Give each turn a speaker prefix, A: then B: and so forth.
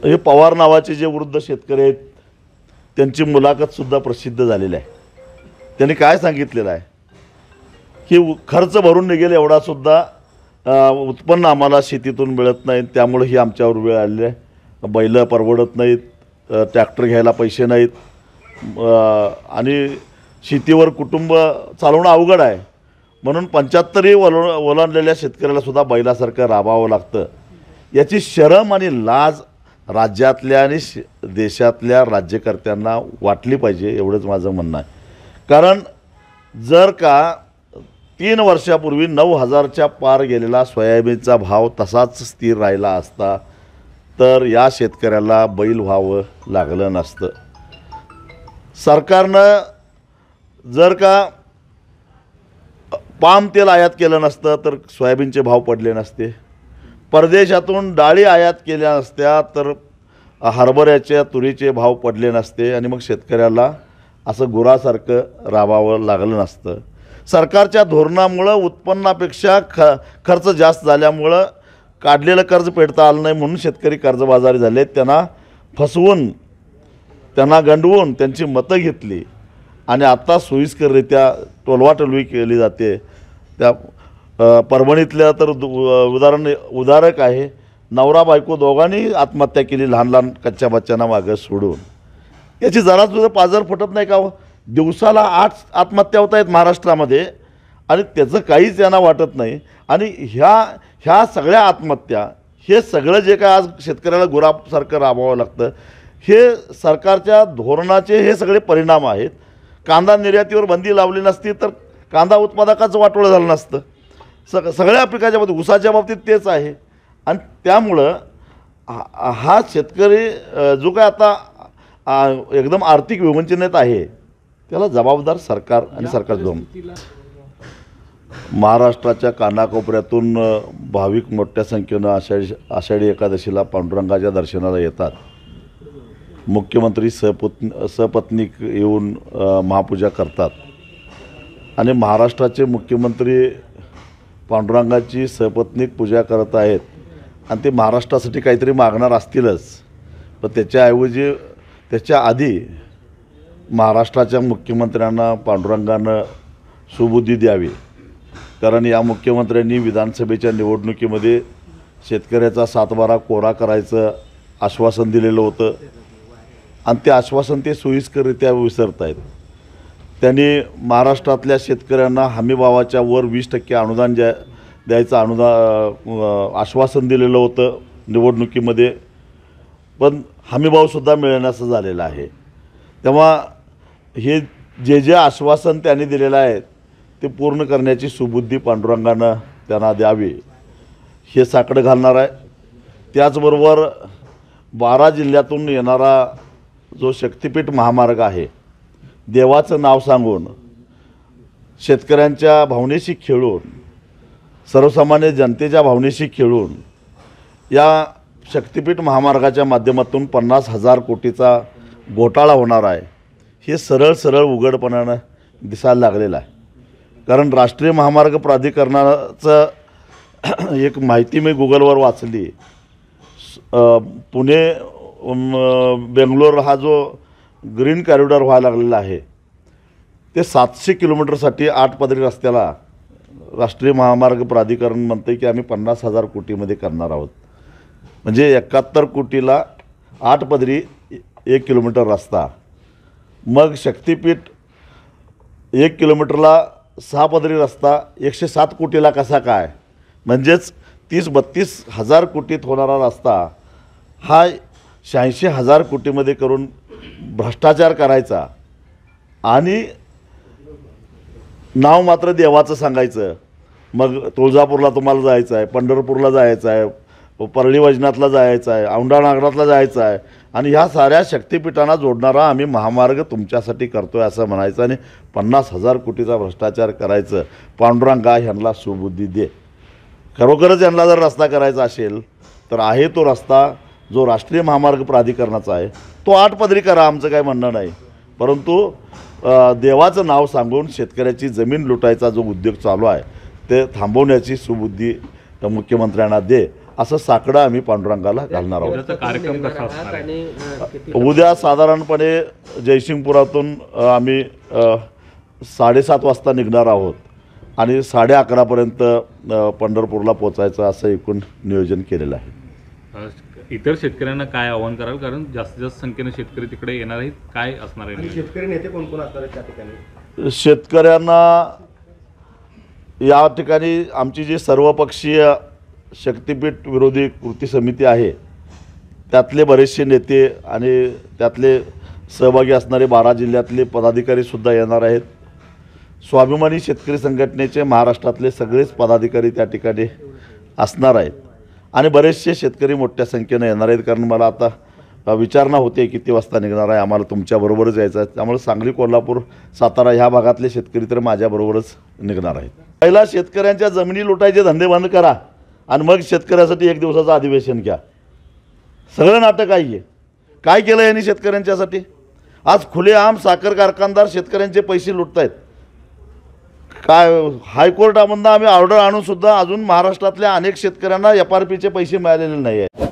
A: हे पवार नावाचे जे वृद्ध शेतकरी आहेत त्यांची मुलाखतसुद्धा प्रसिद्ध झालेली आहे। त्यांनी काय सांगितलेलं आहे की खर्च भरून निघेल एवढासुद्धा उत्पन्न आम्हाला शेतीतून मिळत नाही, त्यामुळे ही आमच्यावर वेळ आलेली आहे। बैल परवडत नाहीत, ट्रॅक्टर घ्यायला पैसे नाहीत आणि शेतीवर कुटुंब चालवणं अवघड आहे, म्हणून 75 ओलांडलेल्या शेतकऱ्यालासुद्धा बैलासारखं राबावं लागतं। याची शरम आणि लाज राज्यातल्या आणि देशातल्या राज्यकर्त्यांना वाटली पाहिजे, एवढंच माझं म्हणणं आहे। कारण जर का 3 वर्षापूर्वी 9,000च्या पार गेलेला सोयाबीनचा भाव तसाच स्थिर राहिला असता तर या शेतकऱ्याला बैल व्हावं लागलं नसतं। सरकारनं जर का पाम तेल आयात केलं नसतं तर सोयाबीनचे भाव पडले नसते, परदेशातून डाळी आयात केल्या नसत्या तर हरभऱ्याच्या तुरीचे भाव पडले नसते आणि मग शेतकऱ्याला असं गुरासारखं राबावं लागलं नसतं। सरकारच्या धोरणामुळं उत्पन्नापेक्षा खर्च जास्त झाल्यामुळं काढलेलं कर्ज फेडता आलं नाही, म्हणून शेतकरी कर्जबाजारी झाले। त्यांना फसवून, त्यांना गंडवून त्यांची मतं घेतली आणि आता सोयीस्कररित्या टोलवाटोलवी केली जाते। त्या परभणीतल्या तर उदाहरक आहे, नवरा बायको दोघांनी आत्महत्या केली लहान लहान कच्च्या बच्च्यांना मागं सोडून। याची जरासुद्धा पाजर फुटत नाही का? दिवसाला 8 आत्महत्या होत आहेत महाराष्ट्रामध्ये आणि त्याचं काहीच यांना वाटत नाही। आणि ह्या सगळ्या आत्महत्या, हे सगळं जे काय आज शेतकऱ्याला गुरासारखं राबवावं लागतं, हे सरकारच्या धोरणाचे हे सगळे परिणाम आहेत। कांदा निर्यातीवर बंदी लावली नसती तर कांदा उत्पादकाचं वाटोळं झालं नसतं। सगळ्या पिकाच्या बाबतीत, ऊसाच्या बाबतीत तेच आहे। आणि त्यामुळं हा शेतकरी जो काय आता एकदम आर्थिक विवंचनेत आहे त्याला जबाबदार सरकार आणि सरकार दोन। महाराष्ट्राच्या कानाकोपऱ्यातून भाविक मोठ्या संख्येनं आषाढी एकादशीला पांडुरंगाच्या दर्शनाला येतात। मुख्यमंत्री सपत्नीक येऊन महापूजा करतात आणि महाराष्ट्राचे मुख्यमंत्री पांडुरंगाची सपत्नीक पूजा करत आहेत आणि ते महाराष्ट्रासाठी काहीतरी मागणार असतीलच, पण त्याच्याऐवजी त्याच्या आधी महाराष्ट्राच्या मुख्यमंत्र्यांना पांडुरंगानं सुबुद्धी द्यावी। कारण या मुख्यमंत्र्यांनी विधानसभेच्या निवडणुकीमध्ये शेतकऱ्याचा 7-12 कोरा करायचं आश्वासन दिलेलं होतं आणि ते आश्वासन ते सोयीस्कररित्या विसरत आहेत। त्यांनी महाराष्ट्रातल्या शेतकऱ्यांना हमीभावाच्या वर 20% अनुदान द्यायचं आश्वासन दिलेलं होतं निवडणुकीमध्ये, पण हमीभावसुद्धा मिळण्याचं झालेलं आहे। तेव्हा हे जे आश्वासन त्यांनी दिलेलं आहे ते पूर्ण करण्याची सुबुद्धी पांडुरंगानं त्यांना द्यावी हे साकडं घालणार आहे। त्याचबरोबर 12 जिल्ह्यातून येणारा जो शक्तिपीठ महामार्ग आहे, देवाचं नाव सांगून, शेतकऱ्यांच्या भावनेशी खेळून, सर्वसामान्य जनतेच्या भावनेशी खेळून या शक्तिपीठ महामार्गाच्या माध्यमातून 50,000 कोटीचा घोटाळा होणार आहे हे सरळ उघडपणानं दिसायला लागलेलं आहे। कारण राष्ट्रीय महामार्ग प्राधिकरणाचं एक माहिती मी गुगलवर वाचली, पुणे बेंगलोर हा जो ग्रीन कॉरिडॉर व्हायला लागलेला आहे ते 700 किलोमीटरसाठी 8 पदरी रस्त्याला राष्ट्रीय महामार्ग प्राधिकरण म्हणते की आम्ही 50,000 कोटीमध्ये करणार आहोत। म्हणजे 71 कोटीला 8 पदरी 1 किलोमीटर रस्ता, मग शक्तिपीठ 1 किलोमीटरला 6 पदरी रस्ता 107 कोटीला कसा काय? म्हणजेच 30-32 हजार कोटीत होणारा रस्ता हा 86,000 कोटीमध्ये करून भ्रष्टाचार करायचा आणि नाव मात्र देवाचं सांगायचं। मग तुळजापूरला तुम्हाला जायचं आहे, पंढरपूरला जायचं आहे, परळी वैजनाथला जायचं आहे, औंढा नागनाथला जायचं आहे आणि ह्या साऱ्या शक्तिपीठांना जोडणारा आम्ही महामार्ग तुमच्यासाठी करतो आहे असं म्हणायचं आणि 50,000 कोटीचा भ्रष्टाचार करायचं। पांडुरंगा ह्यांना सुबुद्धी दे। खरोखरच यांना जर रस्ता करायचा असेल तर आहे तो रस्ता जो राष्ट्रीय महामार्ग प्राधिकरणाचा आहे तो 8 पदरी करा, आमचं काय म्हणणं नाही, परंतु देवाचं नाव सांगून शेतकऱ्याची जमीन लुटायचा जो उद्योग चालू आहे ते थांबवण्याची सुबुद्धी मुख्यमंत्र्यांना दे असं साकडं आम्ही पांडुरंगाला घालणार आहोत।
B: उद्याचा कार्यक्रम कसा असणार आहे?
A: उद्या साधारणपणे जयसिंगपुरातून आम्ही 7:30 वाजता निघणार आहोत आणि 11:30पर्यंत पंढरपूरला पोचायचं असं एकूण नियोजन केलेलं आहे।
B: इतर शेतकऱ्यांना काय आवाहन कराल, कारण जास्तीत जास्त संख्येने शेतकरी तिकडे येणार आहेत, काय असणार आहे?
C: शेतकरी नेते कोण कोण असणार आहेत त्या ठिकाणी?
A: शेतकऱ्यांना या ठिकाणी आमची जी सर्वपक्षीय शक्तीपीठ विरोधी कृती समिती आहे त्यातले बरेचसे नेते आणि त्यातले सहभागी असणारे 12 जिल्ह्यातले पदाधिकारीसुद्धा येणार आहेत। स्वाभिमानी शेतकरी संघटनेचे महाराष्ट्रातले सगळेच पदाधिकारी त्या ठिकाणी असणार आहेत आणि बरेचसे शेतकरी मोठ्या संख्येने येणार आहेत, कारण मला आता विचारणा होते किती वाजता निघणार आहे, आम्हाला तुमच्याबरोबरच यायचं आहे। त्यामुळे सांगली, कोल्हापूर, सातारा ह्या भागातले शेतकरी तर माझ्याबरोबरच निघणार आहेत। पहिला शेतकऱ्यांच्या जमिनी लुटायचे धंदे बंद करा आणि मग शेतकऱ्यासाठी एक दिवसाचं अधिवेशन घ्या। सगळं नाटक आहे। काय केलं यांनी शेतकऱ्यांच्यासाठी? आज खुलेआम साखर कारखानदार शेतकऱ्यांचे पैसे लुटत आहेत। काय हायकोर्टामधून आम्ही ऑर्डर आणून सुद्धा अजून महाराष्ट्रातल्या अनेक शेतकऱ्यांना FRPचे पैसे मिळालेले नाही आहे।